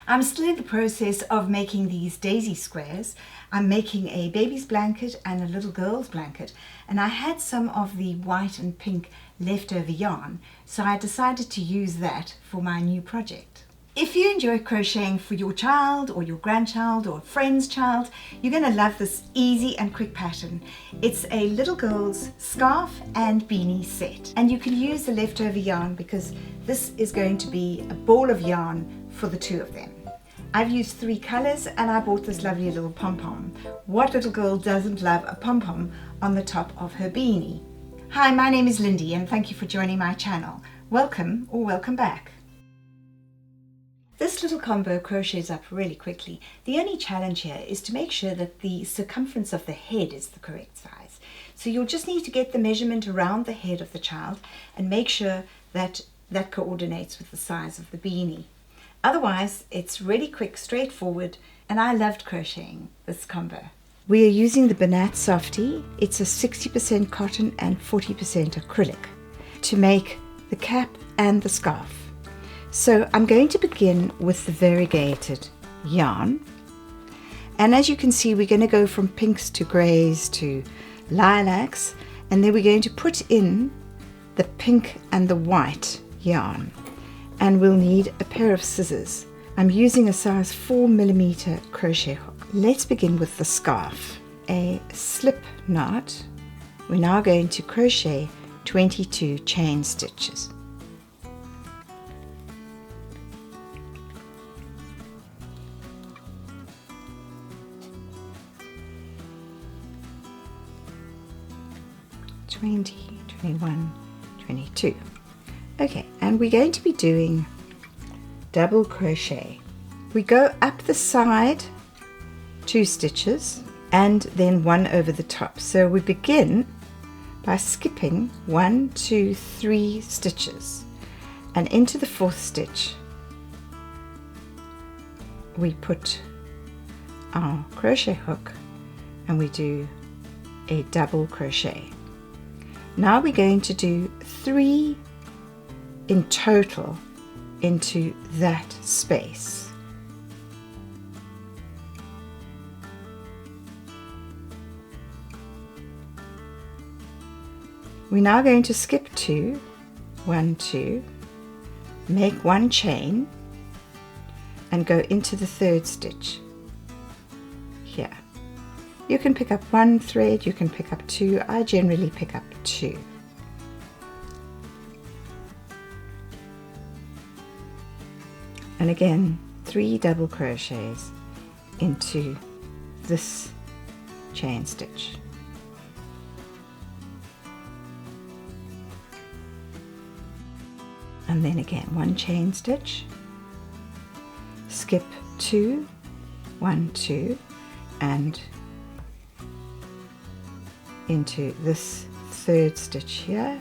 I'm still in the process of making these daisy squares. I'm making a baby's blanket and a little girl's blanket, and I had some of the white and pink leftover yarn, so I decided to use that for my new project. If you enjoy crocheting for your child or your grandchild or a friend's child, you're going to love this easy and quick pattern. It's a little girl's scarf and beanie set, and you can use the leftover yarn because this is going to be a ball of yarn for the two of them. I've used 3 colors and I bought this lovely little pom-pom. What little girl doesn't love a pom-pom on the top of her beanie? Hi, my name is Lindy and thank you for joining my channel. Welcome or welcome back. This little combo crochets up really quickly. The only challenge here is to make sure that the circumference of the head is the correct size. So you'll just need to get the measurement around the head of the child and make sure that that coordinates with the size of the beanie. Otherwise, it's really quick, straightforward, and I loved crocheting this combo. We are using the Banat Softie. It's a 60% cotton and 40% acrylic to make the cap and the scarf. So I'm going to begin with the variegated yarn, and as you can see, we're going to go from pinks to greys to lilacs, and then we're going to put in the pink and the white yarn, and we'll need a pair of scissors. I'm using a size 4mm crochet hook. Let's begin with the scarf. A slip knot. We're now going to crochet 22 chain stitches. (20, 21, 22). Okay, and we're going to be doing double crochet. We go up the side 2 stitches and then 1 over the top. So we begin by skipping 1, 2, 3 stitches, and into the 4th stitch we put our crochet hook and we do a double crochet. Now we're going to do 3 in total into that space. We're now going to skip 2, 1, 2, make 1 chain and go into the 3rd stitch here. You can pick up 1 thread, you can pick up 2. I generally pick up 2. And again, 3 double crochets into this chain stitch. And then again, 1 chain stitch, skip 2, 1, 2, and into this 3rd stitch here.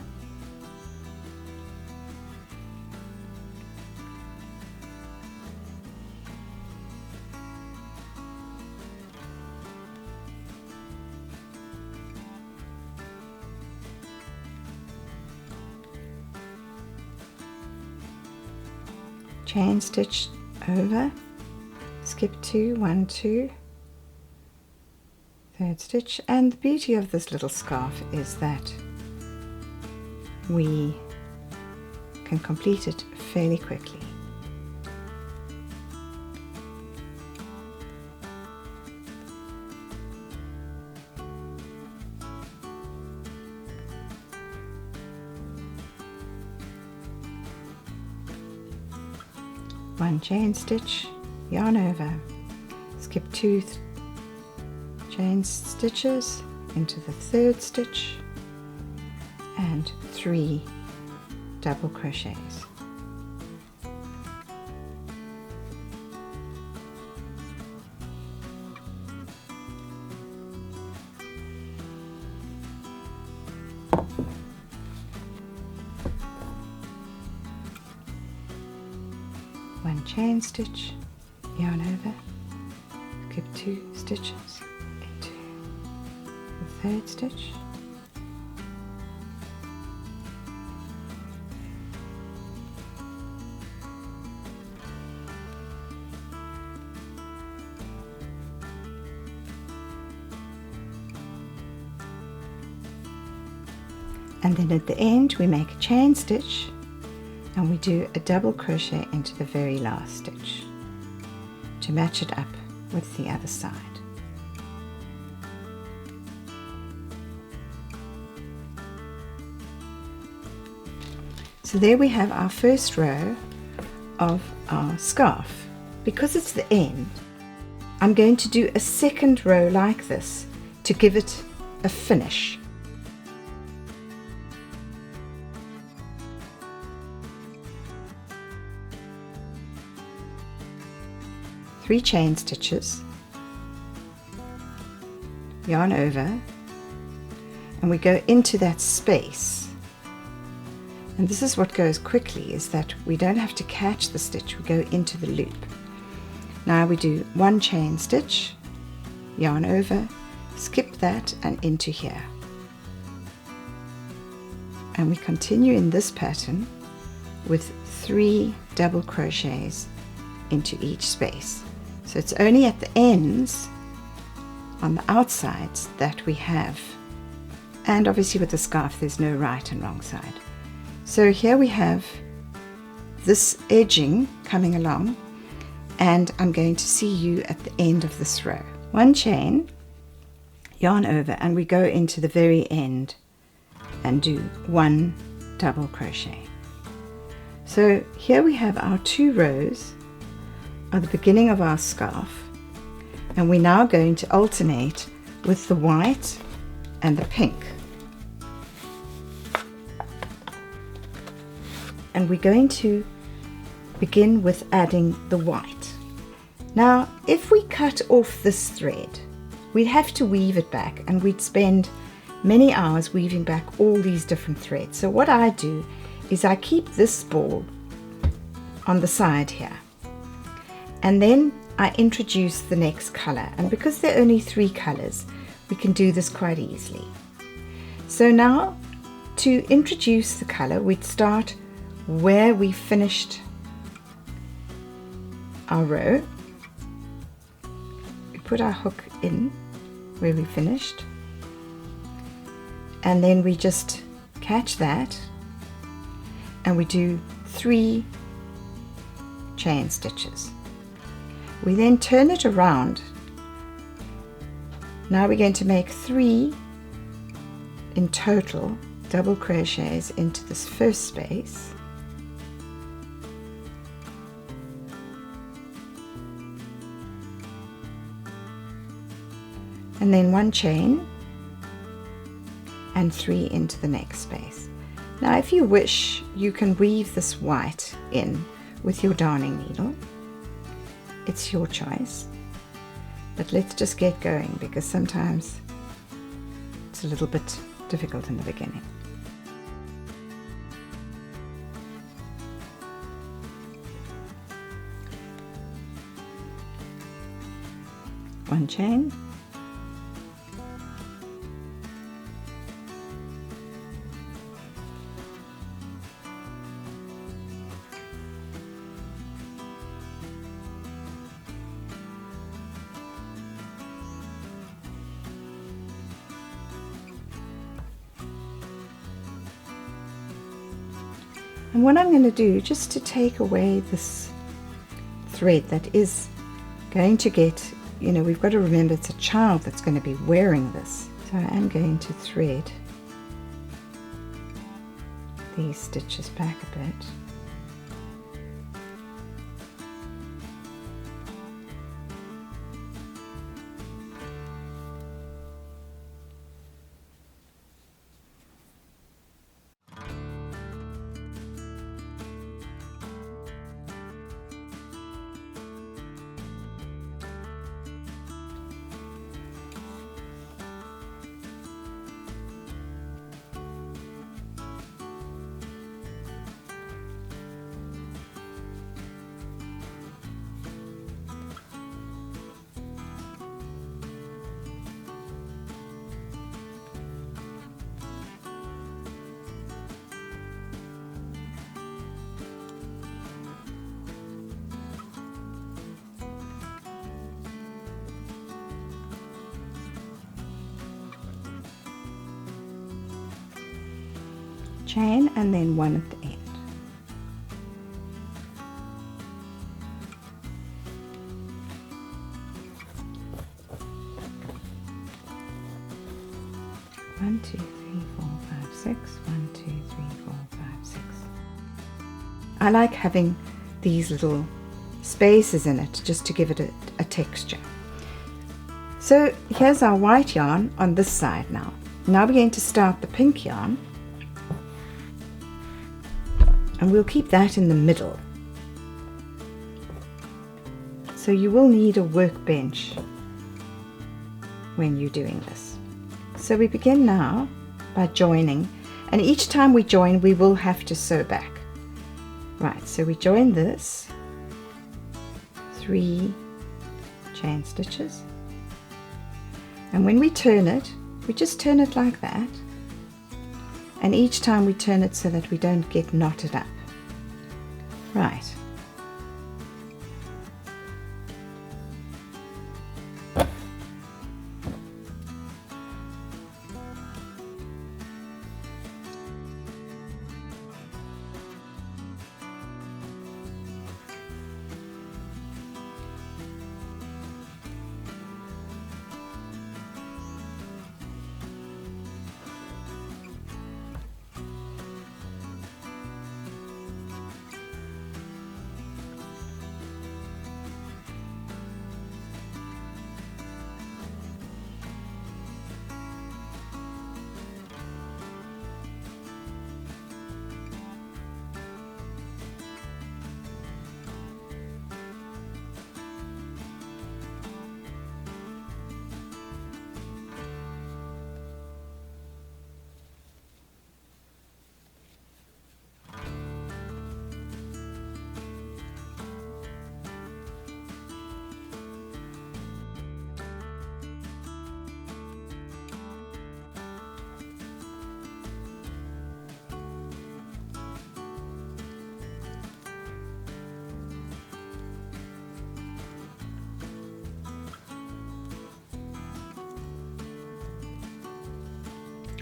Chain stitch over, skip 2, 1, 2, 3rd stitch, and the beauty of this little scarf is that we can complete it fairly quickly. One chain stitch, yarn over, skip 2 chain stitches into the 3rd stitch and 3 double crochets. One chain stitch, yarn over, skip 2 stitches into the 3rd stitch, and then at the end we make a chain stitch and we do a double crochet into the very last stitch to match it up with the other side. So there we have our first row of our scarf. Because it's the end, I'm going to do a second row like this to give it a finish. Three chain stitches, yarn over, and we go into that space. And this is what goes quickly, is that we don't have to catch the stitch, we go into the loop. Now we do one chain stitch, yarn over, skip that and into here. And we continue in this pattern with 3 double crochets into each space. So it's only at the ends on the outsides that we have, and obviously with the scarf there's no right and wrong side. So here we have this edging coming along, and I'm going to see you at the end of this row. One chain, yarn over, and we go into the very end and do 1 double crochet. So here we have our 2 rows at the beginning of our scarf, and we're now going to alternate with the white and the pink. And we're going to begin with adding the white. Now, if we cut off this thread, we'd have to weave it back, and we'd spend many hours weaving back all these different threads. So what I do is I keep this ball on the side here, and then I introduce the next color. And because there are only 3 colors, we can do this quite easily. So now, to introduce the color, we'd start where we finished our row. We put our hook in where we finished, and then we just catch that and we do 3 chain stitches. We then turn it around. Now we're going to make 3 in total double crochets into this first space. And then 1 chain and 3 into the next space. Now if you wish, you can weave this white in with your darning needle. It's your choice, but let's just get going, because sometimes it's a little bit difficult in the beginning. One chain, and what I'm going to do, just to take away this thread that is going to get, you know, we've got to remember it's a child that's going to be wearing this. So I am going to thread these stitches back a bit. chain and then one at the end. One, two, three, 4, 5, 6. 1, 2, 3, 4, 5, 6. I like having these little spaces in it just to give it a texture. So here's our white yarn on this side now. Now we're going to start the pink yarn, and we'll keep that in the middle. So you will need a workbench when you're doing this. So we begin now by joining, and each time we join we will have to sew back. Right, so we join this, 3 chain stitches, and when we turn it, we just turn it like that, and each time we turn it so that we don't get knotted up. Right.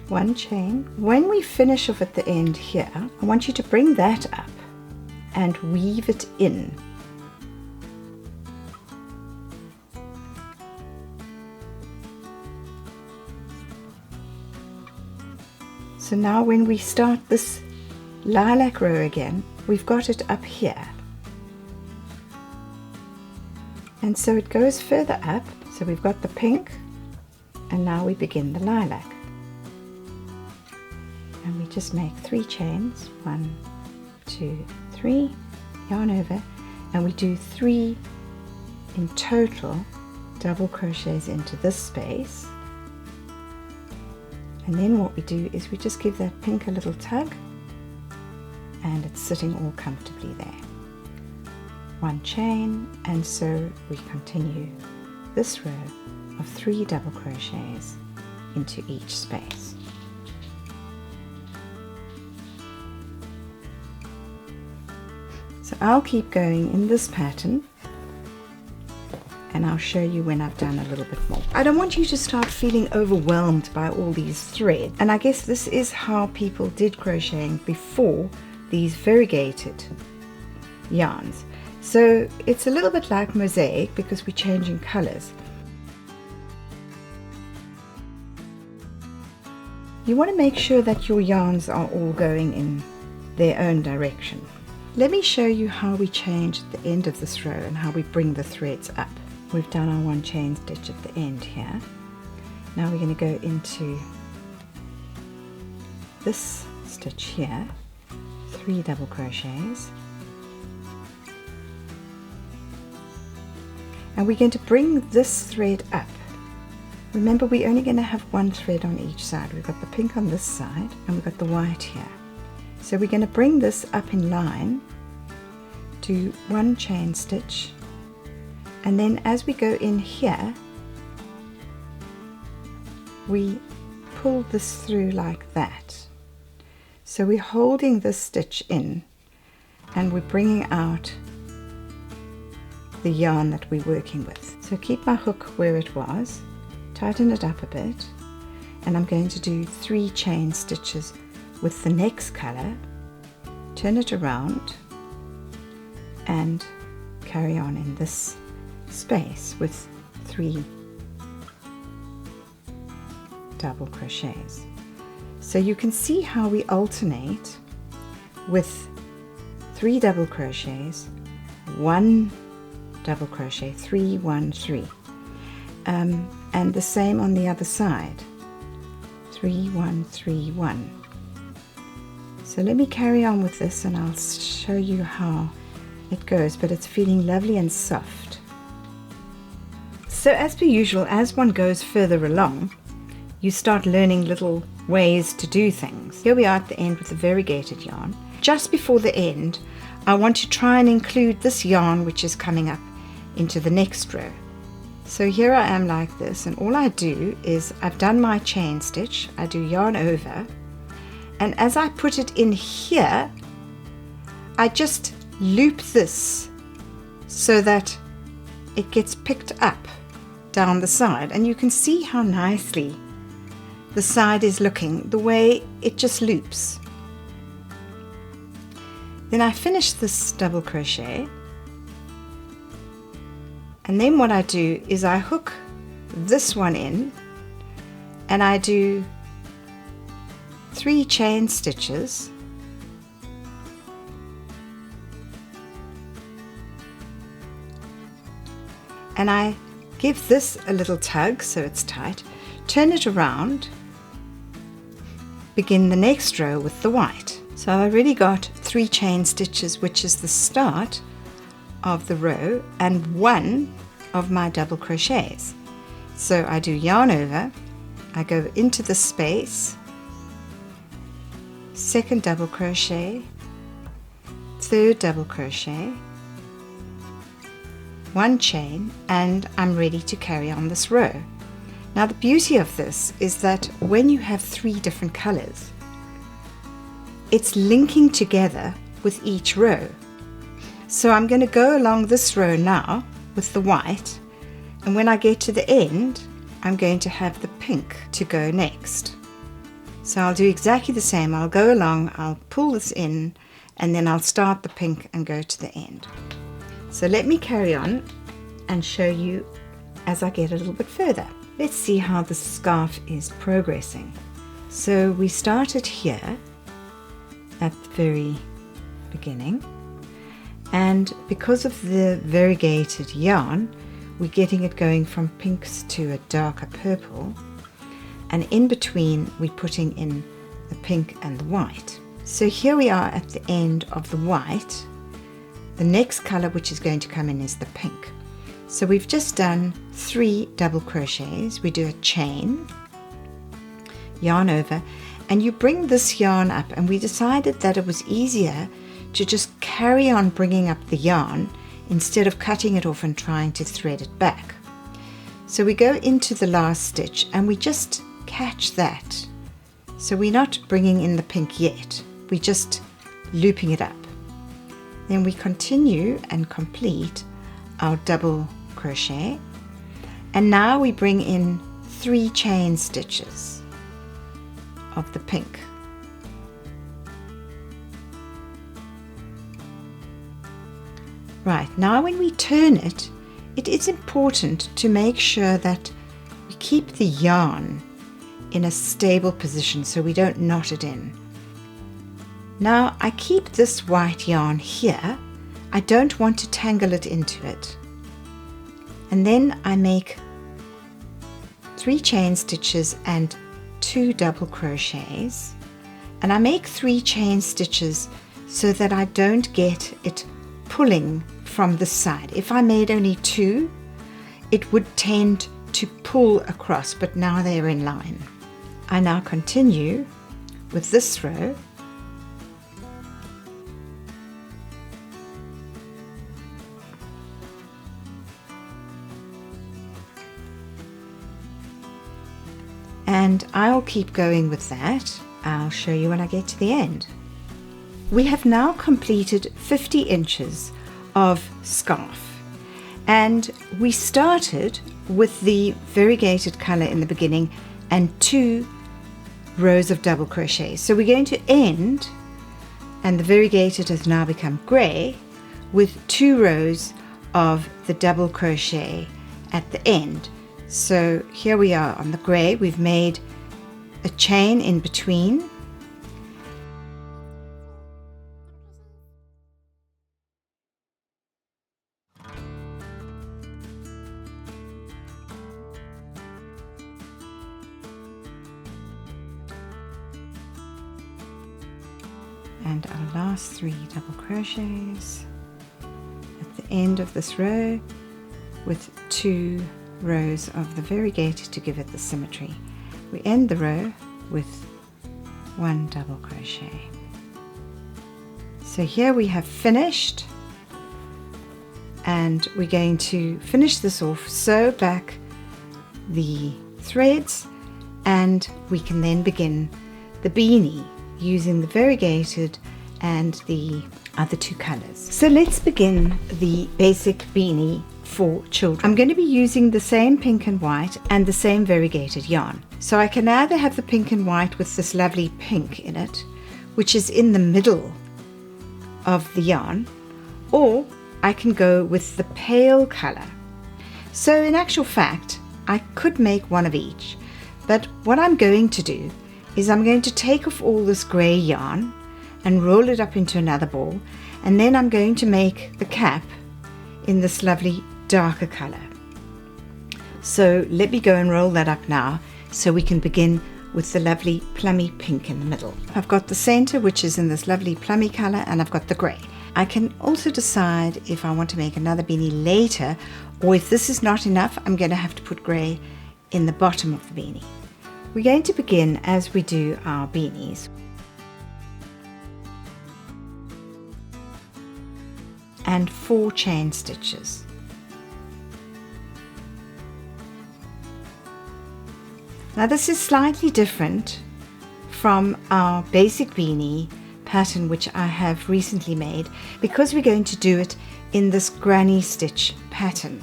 One chain. When we finish off at the end here, I want you to bring that up and weave it in. So now when we start this lilac row again, we've got it up here. And so it goes further up. So we've got the pink, and now we begin the lilac. And we just make 3 chains, 1, 2, 3, yarn over, and we do 3 in total double crochets into this space. And then what we do is we just give that pink a little tug, and it's sitting all comfortably there. 1 chain, and so we continue this row of 3 double crochets into each space. So I'll keep going in this pattern, and I'll show you when I've done a little bit more. I don't want you to start feeling overwhelmed by all these threads, and I guess this is how people did crocheting before these variegated yarns. So it's a little bit like mosaic because we're changing colors. You want to make sure that your yarns are all going in their own direction. Let me show you how we change at the end of this row and how we bring the threads up. We've done our 1 chain stitch at the end here. Now we're going to go into this stitch here, 3 double crochets, and we're going to bring this thread up. Remember, we're only going to have 1 thread on each side. We've got the pink on this side and we've got the white here. So we're going to bring this up in line, do 1 chain stitch, and then as we go in here, we pull this through like that. So we're holding this stitch in and we're bringing out the yarn that we're working with. So keep my hook where it was, tighten it up a bit, and I'm going to do 3 chain stitches with the next color, turn it around and carry on in this space with 3 double crochets. So you can see how we alternate with 3 double crochets, 1 double crochet, 3, 1, 3, and the same on the other side, 3, 1, 3, 1. So let me carry on with this and I'll show you how it goes, but it's feeling lovely and soft. So as per usual, as one goes further along, you start learning little ways to do things. Here we are at the end with the variegated yarn. Just before the end, I want to try and include this yarn which is coming up into the next row. So here I am like this, and all I do is I've done my chain stitch, I do yarn over, and as I put it in here, I just loop this so that it gets picked up down the side, and you can see how nicely the side is looking, the way it just loops. Then I finish this double crochet, and then what I do is I hook this one in and I do 3 chain stitches, and I give this a little tug so it's tight, turn it around, begin the next row with the white. So I've already got 3 chain stitches, which is the start of the row, and 1 of my double crochets. So I do yarn over, I go into the space, 2nd double crochet, 3rd double crochet, 1 chain, and I'm ready to carry on this row. Now the beauty of this is that when you have 3 different colors, it's linking together with each row. So I'm going to go along this row now with the white, and when I get to the end, I'm going to have the pink to go next. So I'll do exactly the same. I'll go along, I'll pull this in, and then I'll start the pink and go to the end. So let me carry on and show you as I get a little bit further. Let's see how the scarf is progressing. So we started here at the very beginning, and because of the variegated yarn, we're getting it going from pinks to a darker purple, and in between we're putting in the pink and the white. So here we are at the end of the white. The next color which is going to come in is the pink. So we've just done 3 double crochets. We do a chain, yarn over, and you bring this yarn up, and we decided that it was easier to just carry on bringing up the yarn instead of cutting it off and trying to thread it back. So we go into the last stitch and we just catch that. So we're not bringing in the pink yet, we're just looping it up. Then we continue and complete our double crochet, and now we bring in 3 chain stitches of the pink. Right, now when we turn it, it is important to make sure that we keep the yarn in a stable position so we don't knot it in. Now I keep this white yarn here, I don't want to tangle it into it. And then I make 3 chain stitches and 2 double crochets, and I make 3 chain stitches so that I don't get it pulling from the side. If I made only 2, it would tend to pull across, but now they're in line. I now continue with this row, and I'll keep going with that. I'll show you when I get to the end. We have now completed 50 inches of scarf, and we started with the variegated color in the beginning and 2 rows of double crochet. So we're going to end, and the variegated has now become grey, with 2 rows of the double crochet at the end. So here we are on the grey. We've made a chain in between, and our last 3 double crochets at the end of this row, with 2 rows of the variegated to give it the symmetry. We end the row with 1 double crochet. So here we have finished, and we're going to finish this off, sew back the threads, and we can then begin the beanie using the variegated and the other 2 colors. So let's begin the basic beanie for children. I'm going to be using the same pink and white and the same variegated yarn. So I can either have the pink and white with this lovely pink in it, which is in the middle of the yarn, or I can go with the pale color. So in actual fact, I could make one of each, but what I'm going to do is I'm going to take off all this grey yarn and roll it up into another ball, and then I'm going to make the cap in this lovely darker color. So let me go and roll that up now, so we can begin with the lovely plummy pink in the middle. I've got the center, which is in this lovely plummy color, and I've got the grey. I can also decide if I want to make another beanie later, or if this is not enough, I'm going to have to put grey in the bottom of the beanie. We're going to begin as we do our beanies. And 4 chain stitches. Now this is slightly different from our basic beanie pattern, which I have recently made, because we're going to do it in this granny stitch pattern.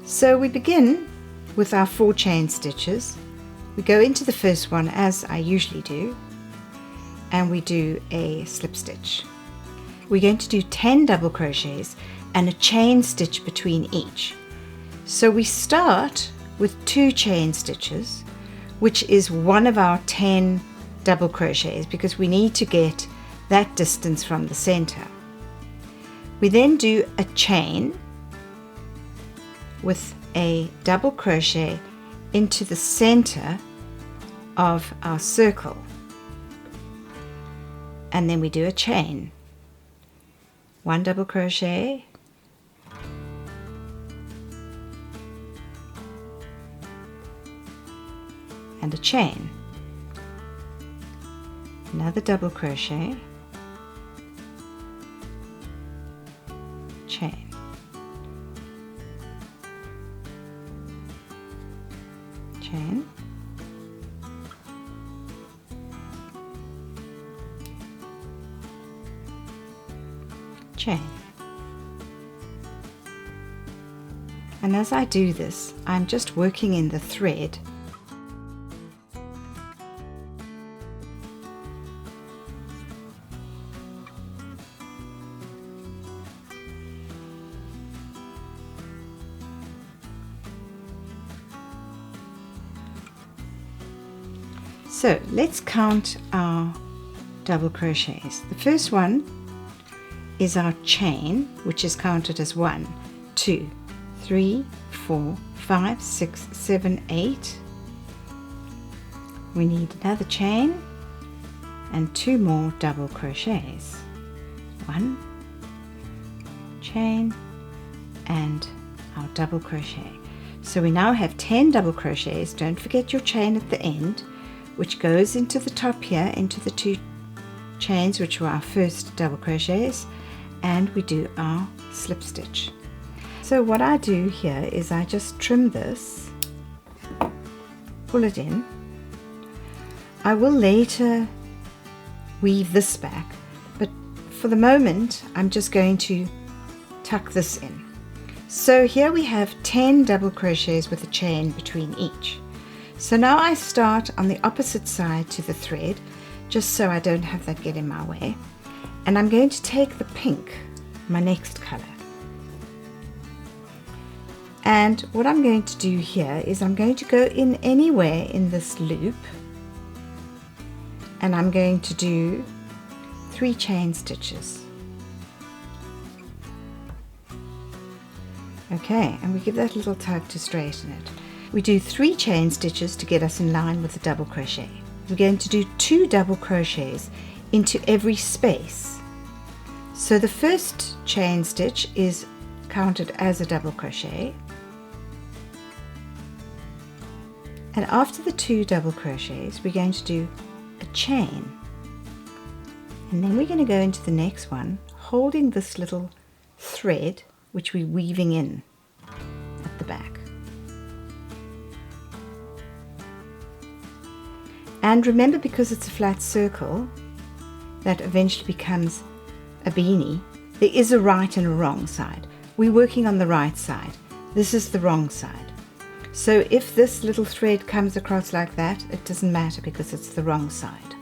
So we begin with our 4 chain stitches. We go into the first one as I usually do, and we do a slip stitch. We're going to do 10 double crochets and a chain stitch between each. So we start with 2 chain stitches, which is one of our 10 double crochets, because we need to get that distance from the center. We then do a chain with a double crochet into the center of our circle, and then we do a chain, 1 double crochet, and a chain, another double crochet, chain, chain, chain. And as I do this, I'm just working in the thread . So let's count our double crochets. The first one is our chain, which is counted as 1, 2, 3, 4, 5, 6, 7, 8. We need another chain and 2 more double crochets. 1 chain and our double crochet. So we now have 10 double crochets. Don't forget your chain at the end, which goes into the top here, into the 2 chains, which were our first double crochets, and we do our slip stitch. So what I do here is I just trim this, pull it in. I will later weave this back, but for the moment I'm just going to tuck this in. So here we have 10 double crochets with a chain between each. So now I start on the opposite side to the thread, just so I don't have that get in my way. And I'm going to take the pink, my next color. And what I'm going to do here is I'm going to go in anywhere in this loop, and I'm going to do 3 chain stitches. Okay, and we give that a little tug to straighten it. We do 3 chain stitches to get us in line with the double crochet. We're going to do 2 double crochets into every space. So the first chain stitch is counted as a double crochet. And after the 2 double crochets, we're going to do a chain. And then we're going to go into the next one, holding this little thread, which we're weaving in at the back. And remember, because it's a flat circle that eventually becomes a beanie, there is a right and a wrong side. We're working on the right side. This is the wrong side. So if this little thread comes across like that, it doesn't matter because it's the wrong side.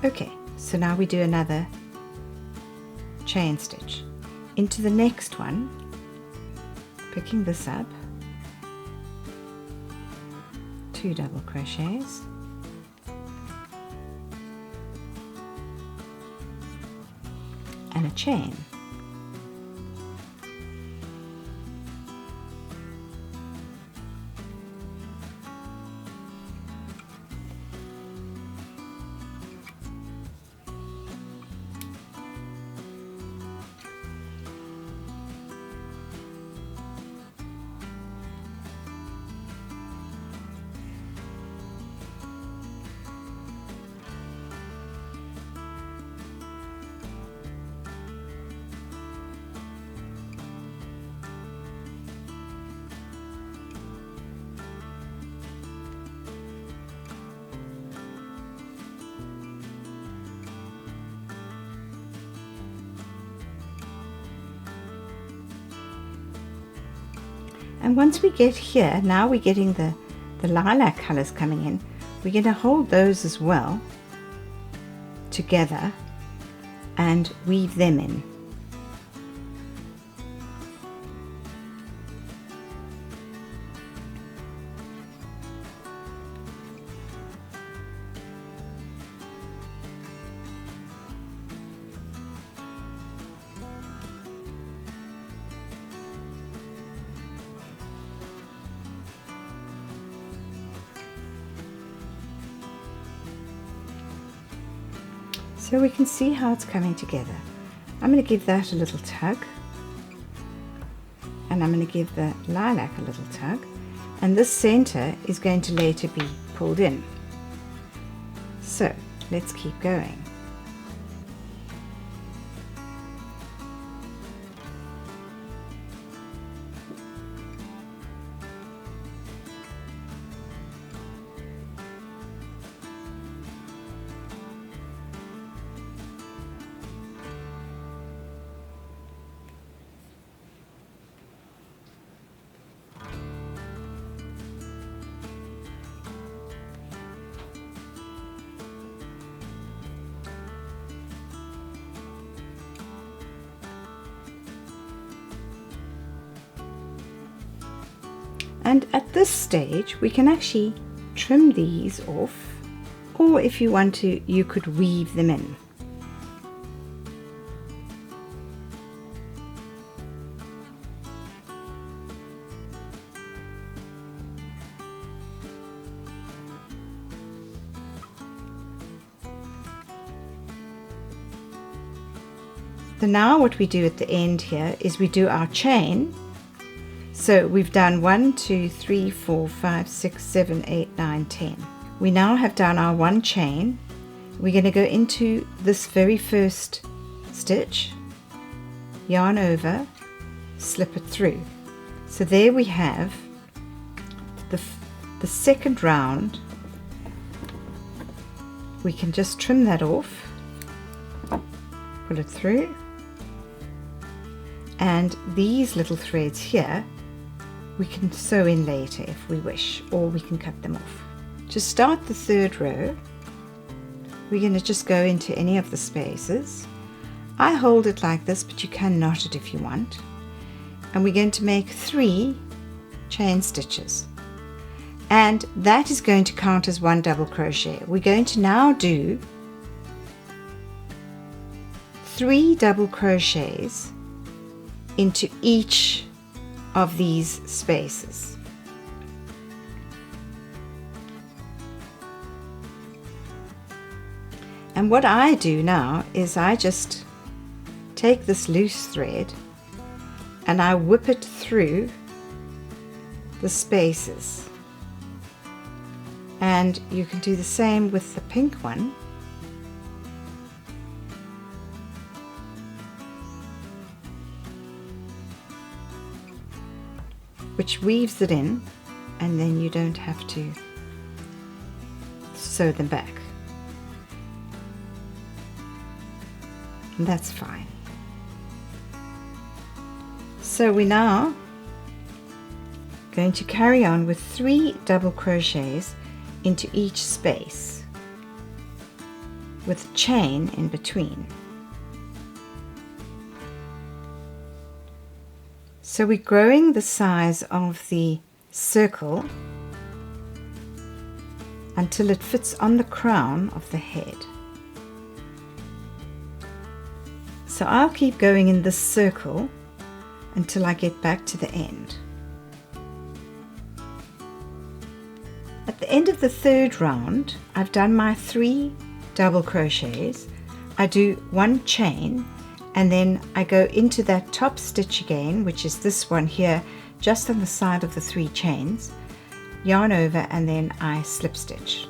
Okay, so now we do another chain stitch into the next one, picking this up, 2 double crochets, and a chain. And once we get here, now we're getting the lilac colors coming in, we're going to hold those as well together and weave them in. So we can see how it's coming together. I'm going to give that a little tug, and I'm going to give the lilac a little tug, and this center is going to later be pulled in. So let's keep going. And at this stage we can actually trim these off, or if you want to, you could weave them in. So now what we do at the end here is we do our chain. So we've done 1, 2, 3, 4, 5, 6, 7, 8, 9, 10. We now have done our 1 chain. We're going to go into this very first stitch, yarn over, slip it through. So there we have the second round. We can just trim that off, pull it through, and these little threads here we can sew in later if we wish, or we can cut them off. To start the third row, we're going to just go into any of the spaces. I hold it like this, but you can knot it if you want. And we're going to make 3 chain stitches. And that is going to count as 1 double crochet. We're going to now do 3 double crochets into each of these spaces. And what I do now is I just take this loose thread and I whip it through the spaces. And you can do the same with the pink one. Which weaves it in, and then you don't have to sew them back. And that's fine. So we're now going to carry on with 3 double crochets into each space with a chain in between. So we're growing the size of the circle until it fits on the crown of the head. So I'll keep going in this circle until I get back to the end. At the end of the third round, I've done my 3 double crochets. I do 1 chain, and then I go into that top stitch again, which is this one here, just on the side of the 3 chains, yarn over, and then I slip stitch.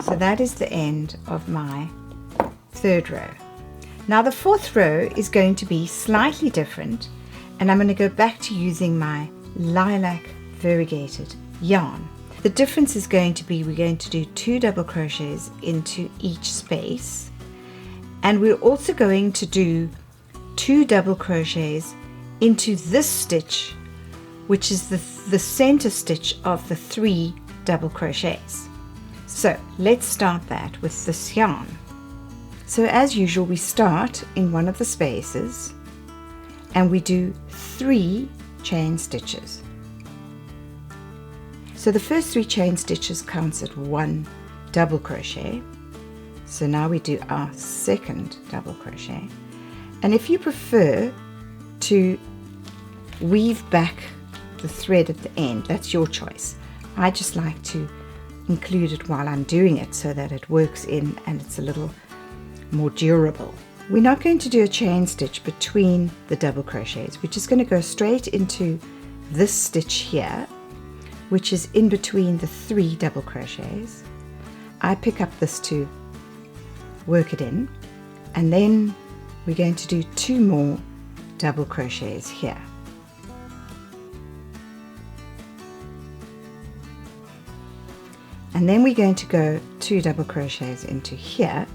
So that is the end of my third row. Now the fourth row is going to be slightly different, and I'm going to go back to using my lilac variegated yarn. The difference is going to be we're going to do 2 double crochets into each space, and we're also going to do 2 double crochets into this stitch, which is the center stitch of the 3 double crochets. So let's start that with this yarn. So as usual, we start in one of the spaces and we do 3 chain stitches. So the first 3 chain stitches counts at 1 double crochet. So now we do our second double crochet, and if you prefer to weave back the thread at the end, that's your choice. I just like to include it while I'm doing it so that it works in and it's a little more durable. We're not going to do a chain stitch between the double crochets. We're just going to go straight into this stitch here, which is in between the 3 double crochets. I pick up this to work it in, and then we're going to do 2 more double crochets here. And then we're going to go 2 double crochets into here,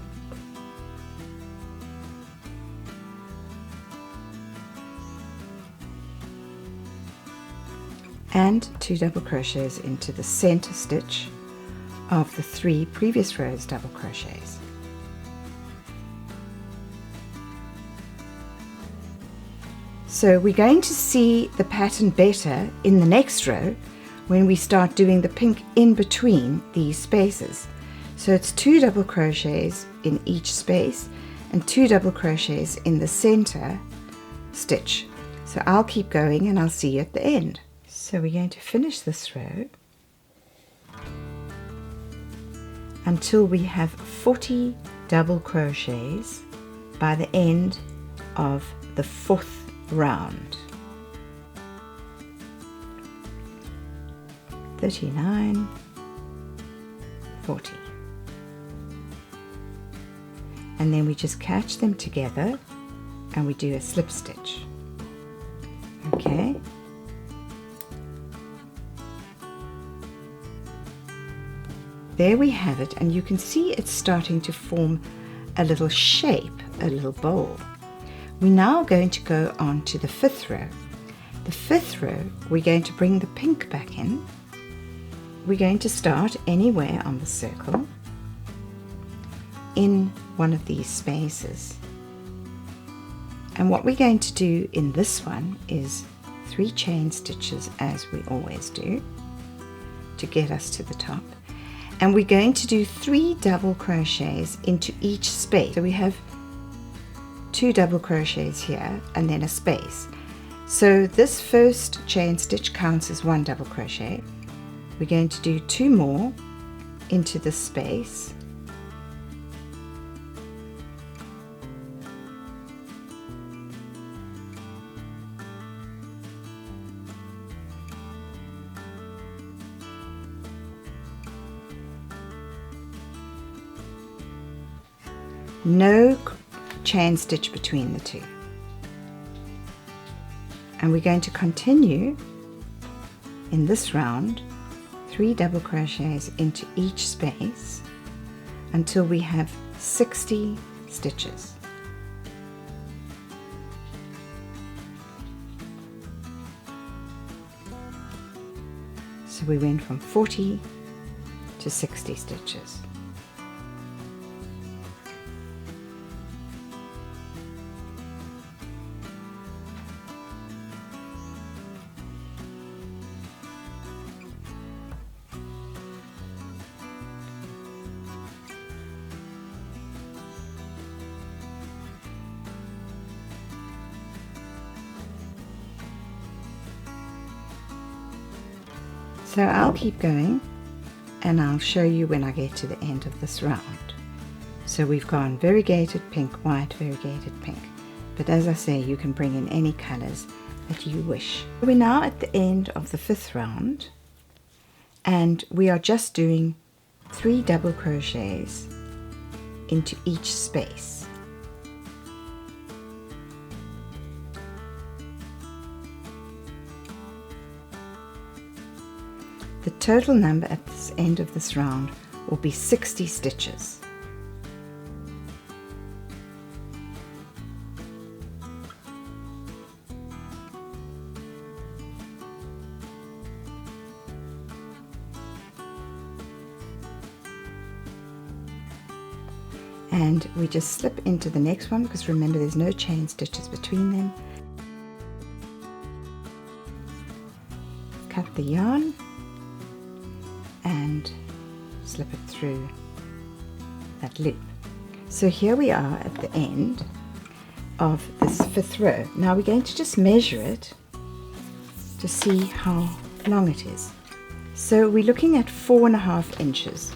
and 2 double crochets into the center stitch of the 3 previous rows double crochets. So we're going to see the pattern better in the next row when we start doing the pink in between these spaces. So it's 2 double crochets in each space and 2 double crochets in the center stitch. So I'll keep going and I'll see you at the end. So we're going to finish this row until we have 40 double crochets by the end of the 4th round. 39, 40. And then we just catch them together and we do a slip stitch. Okay. There we have it, and you can see it's starting to form a little shape, a little bowl. We're now going to go on to the 5th row. The the 5th row, we're going to bring the pink back in. We're going to start anywhere on the circle in one of these spaces. And what we're going to do in this one is 3 chain stitches, as we always do, to get us to the top. And we're going to do 3 double crochets into each space. So we have 2 double crochets here and then a space. So this first chain stitch counts as 1 double crochet. We're going to do 2 more into the space. No chain stitch between the 2. And we're going to continue in this round 3 double crochets into each space until we have 60 stitches. So we went from 40 to 60 stitches. So I'll keep going and I'll show you when I get to the end of this round. So we've gone variegated pink, white, variegated pink. But as I say, you can bring in any colors that you wish. We're now at the end of the 5th round and we are just doing 3 double crochets into each space. The total number at the end of this round will be 60 stitches. And we just slip into the next one because remember there's no chain stitches between them. Cut the yarn and slip it through that loop. So here we are at the end of this 5th row. Now we're going to just measure it to see how long it is. So we're looking at 4.5 inches.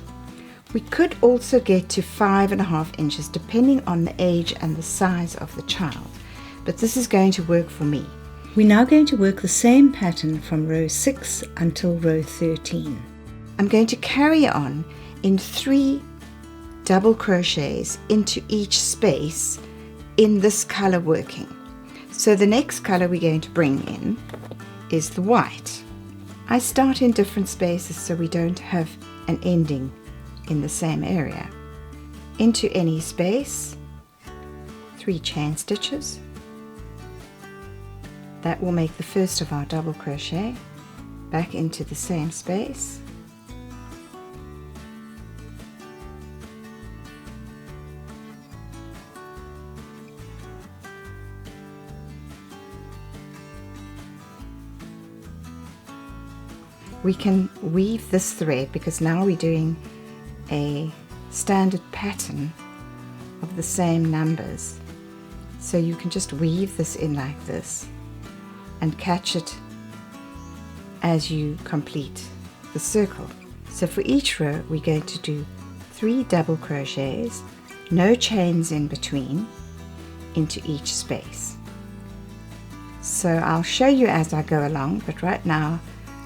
We could also get to 5.5 inches depending on the age and the size of the child, but this is going to work for me. We're now going to work the same pattern from row 6 until row 13. I'm going to carry on in 3 double crochets into each space in this color working. So the next color we're going to bring in is the white. I start in different spaces so we don't have an ending in the same area. Into any space, 3 chain stitches. That will make the first of our double crochet. Back into the same space. We can weave this thread because now we're doing a standard pattern of the same numbers. So you can just weave this in like this and catch it as you complete the circle. So for each row we're going to do 3 double crochets, no chains in between, into each space. So I'll show you as I go along, but right now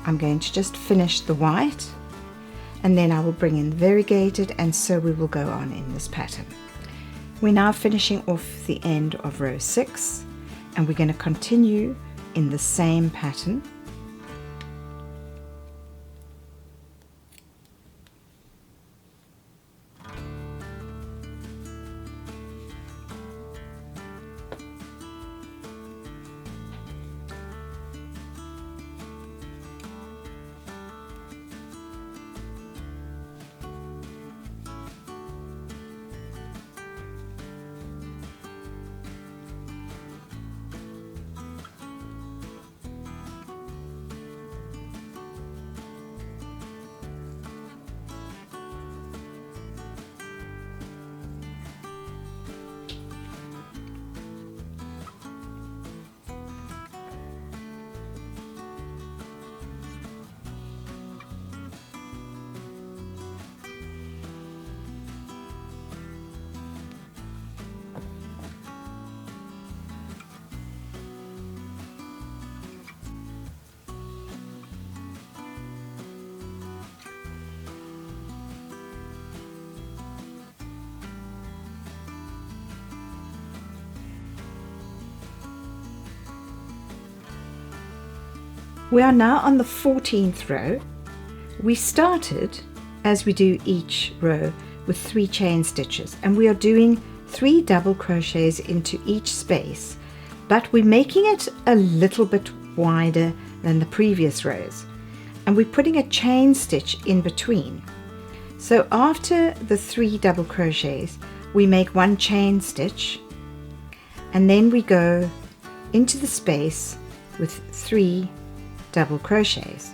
I'm going to just finish the white and then I will bring in variegated, and so we will go on in this pattern. We're now finishing off the end of row 6 and we're going to continue in the same pattern. We are now on the 14th row. We started, as we do each row, with 3 chain stitches, and we are doing 3 double crochets into each space, but we're making it a little bit wider than the previous rows, and we're putting a chain stitch in between. So after the 3 double crochets, we make 1 chain stitch, and then we go into the space with 3 double crochets.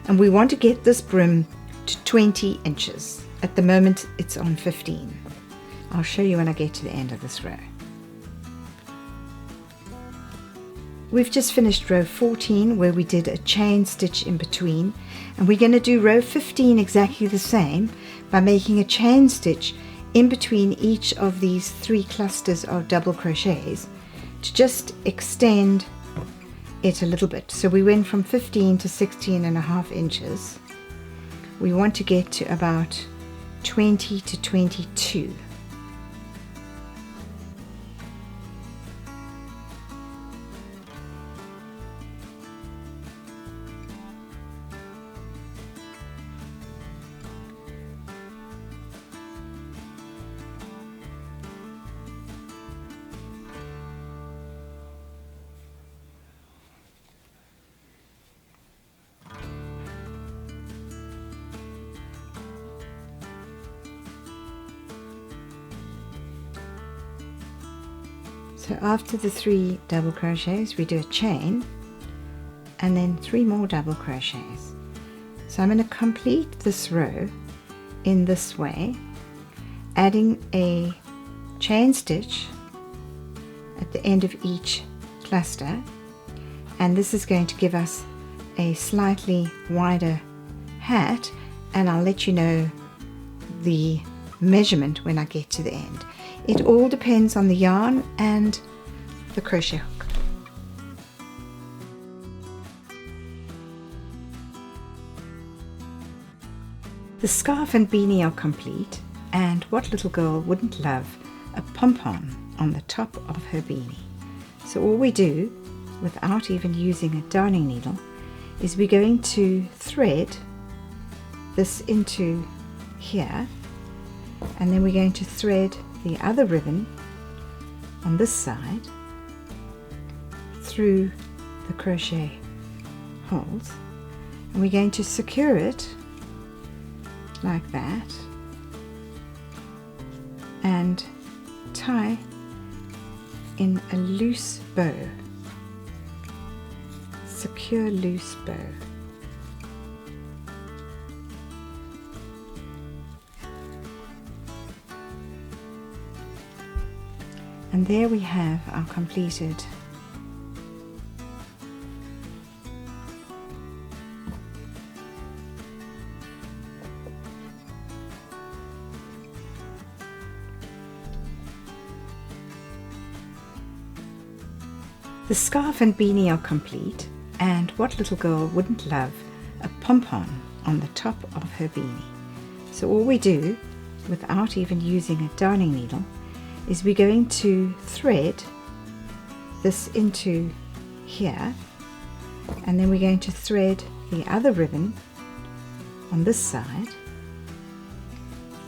And we want to get this brim to 20 inches. At the moment it's on 15. I'll show you when I get to the end of this row. We've just finished row 14 where we did a chain stitch in between, and we're going to do row 15 exactly the same by making a chain stitch in between each of these 3 clusters of double crochets to just extend it a little bit. So we went from 15 to 16.5 inches. We want to get to about 20 to 22. So after the 3 double crochets, we do a chain and then 3 more double crochets. So I'm going to complete this row in this way, adding a chain stitch at the end of each cluster, and this is going to give us a slightly wider hat, and I'll let you know the measurement when I get to the end. It all depends on the yarn and the crochet hook. The scarf and beanie are complete, and what little girl wouldn't love a pom-pom on the top of her beanie? So all we do, without even using a darning needle, is we're going to thread this into here, and then we're going to thread the other ribbon on this side through the crochet holes, and we're going to secure it like that and tie in a loose bow, secure loose bow. And there we have our completed The scarf and beanie are complete, and what little girl wouldn't love a pom-pom on the top of her beanie? So all we do, without even using a darning needle, is we're going to thread this into here, and then we're going to thread the other ribbon on this side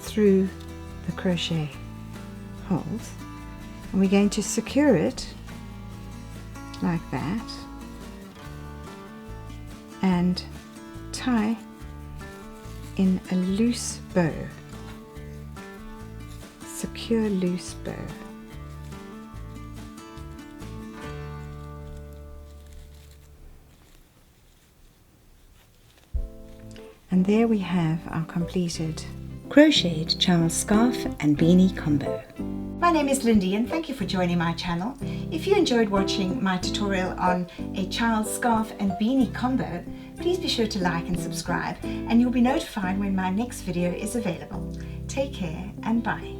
through the crochet holes, and we're going to secure it like that and tie in a loose bow, secure loose bow. And there we have our completed crocheted child scarf and beanie combo. My name is Lindy and thank you for joining my channel. If you enjoyed watching my tutorial on a child scarf and beanie combo, please be sure to like and subscribe, and you'll be notified when my next video is available. Take care and bye.